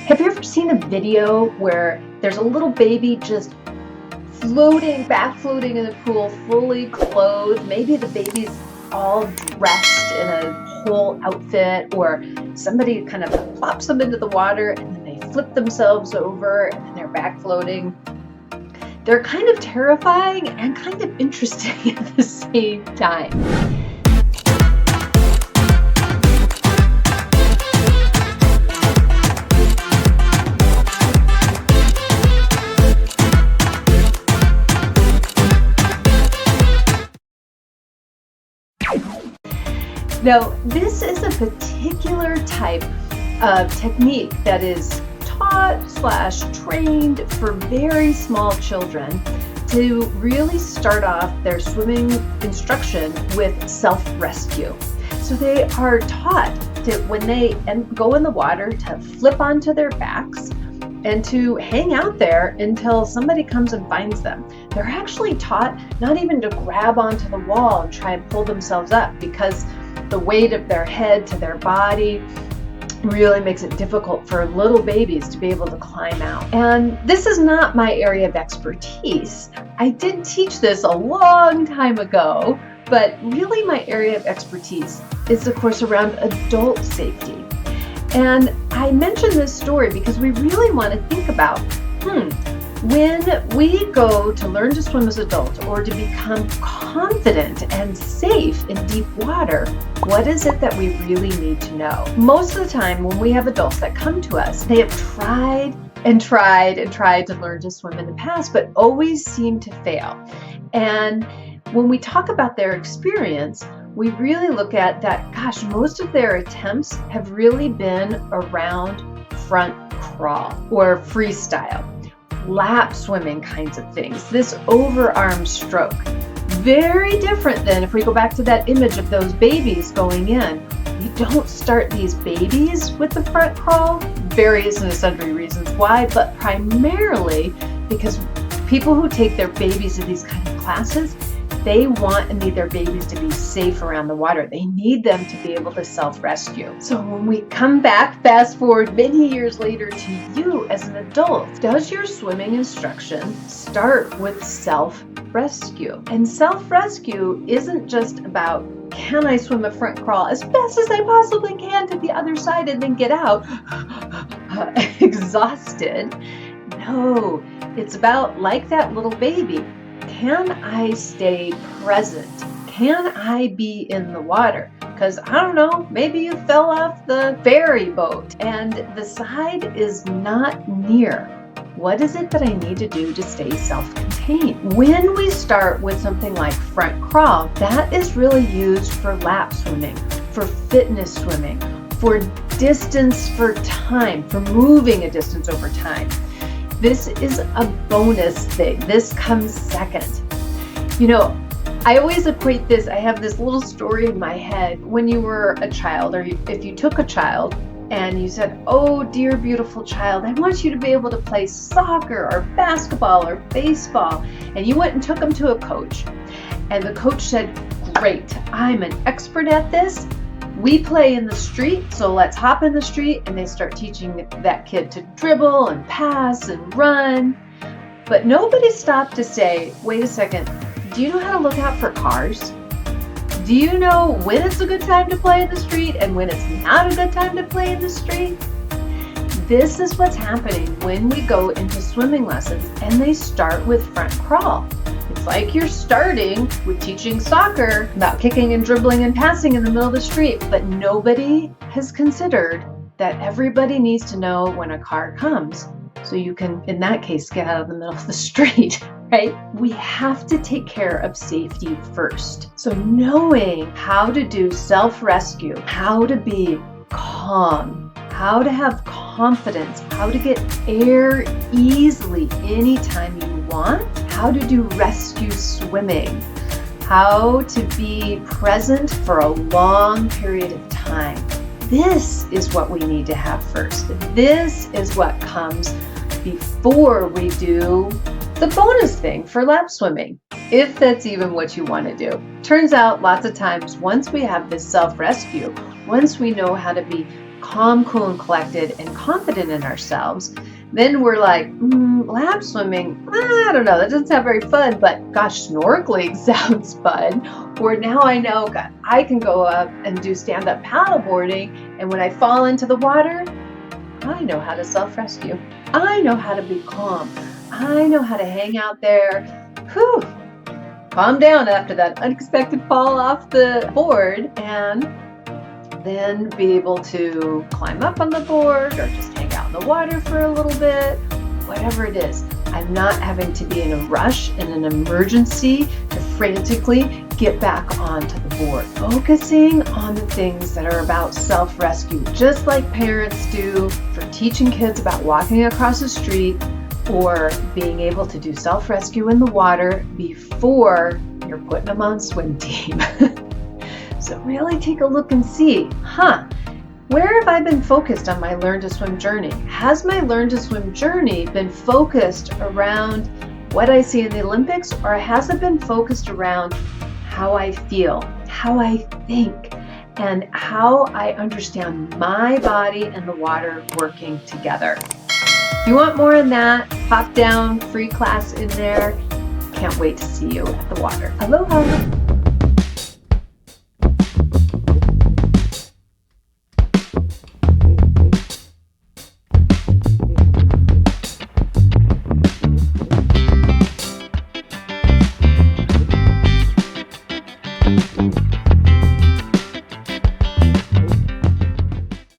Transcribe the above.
Have you ever seen a video where there's a little baby just floating, back floating in the pool, fully clothed? Maybe the baby's all dressed in a whole outfit, or somebody kind of plops them into the water and then they flip themselves over and then they're back floating. They're kind of terrifying and kind of interesting at the same time. Now, this is a particular type of technique that is taught/trained for very small children to really start off their swimming instruction with self-rescue. So they are taught to, when they go in the water, to flip onto their backs and to hang out there until somebody comes and finds them. They're actually taught not even to grab onto the wall and try and pull themselves up, because the weight of their head to their body really makes it difficult for little babies to be able to climb out. And this is not my area of expertise. I did teach this a long time ago, but really my area of expertise is, of course, around adult safety. And I mention this story because we really want to think about, when we go to learn to swim as adults or to become confident and safe in deep water, what is it that we really need to know? Most of the time when we have adults that come to us, they have tried to learn to swim in the past, but always seem to fail. And when we talk about their experience, we really look at that, gosh, most of their attempts have really been around front crawl or freestyle, lap swimming kinds of things, this overarm stroke. Very different than if we go back to that image of those babies going in. We don't start these babies with the front crawl, various and sundry reasons why, but primarily because people who take their babies to these kind of classes, they want and need their babies to be safe around the water. They need them to be able to self-rescue. So when we come back, fast forward many years later to you as an adult, does your swimming instruction start with self-rescue? And self-rescue isn't just about, can I swim a front crawl as fast as I possibly can to the other side and then get out exhausted? No, it's about, like that little baby, can I stay present? Can I be in the water? Because I don't know, maybe you fell off the ferry boat and the side is not near. What is it that I need to do to stay self-contained? When we start with something like front crawl, that is really used for lap swimming, for fitness swimming, for distance for time, for moving a distance over time. This is a bonus thing. This comes second. You know, I always equate this, I have this little story in my head. When you were a child, or if you took a child and you said, oh dear beautiful child, I want you to be able to play soccer or basketball or baseball, and you went and took them to a coach, and the coach said, great, I'm an expert at this. We play in the street, so let's hop in the street, and they start teaching that kid to dribble and pass and run. But nobody stopped to say, wait a second, do you know how to look out for cars? Do you know when it's a good time to play in the street and when it's not a good time to play in the street? This is what's happening when we go into swimming lessons and they start with front crawl. It's like you're starting with teaching soccer about kicking and dribbling and passing in the middle of the street, but nobody has considered that everybody needs to know when a car comes so you can, in that case, get out of the middle of the street, right? We have to take care of safety first. So knowing how to do self-rescue, how to be calm, how to have confidence, how to get air easily anytime you want, how to do rescue swimming, how to be present for a long period of time. This is what we need to have first. This is what comes before we do the bonus thing for lap swimming, if that's even what you want to do. Turns out lots of times once we have this self-rescue, once we know how to be calm, cool, and collected and confident in ourselves, then we're like, lap swimming, I don't know, that doesn't sound very fun, but gosh, snorkeling sounds fun. Or now I know I can go up and do stand-up paddleboarding, and when I fall into the water, I know how to self-rescue. I know how to be calm. I know how to hang out there. Whew, calm down after that unexpected fall off the board, and then be able to climb up on the board or just hang out in the water for a little bit, whatever it is. I'm not having to be in a rush, in an emergency, to frantically get back onto the board. Focusing on the things that are about self-rescue, just like parents do for teaching kids about walking across the street or being able to do self-rescue in the water before you're putting them on swim team. So really take a look and see, where have I been focused on my Learn to Swim journey? Has my Learn to Swim journey been focused around what I see in the Olympics, or has it been focused around how I feel, how I think, and how I understand my body and the water working together? If you want more on that, pop down, free class in there. Can't wait to see you at the water. Aloha!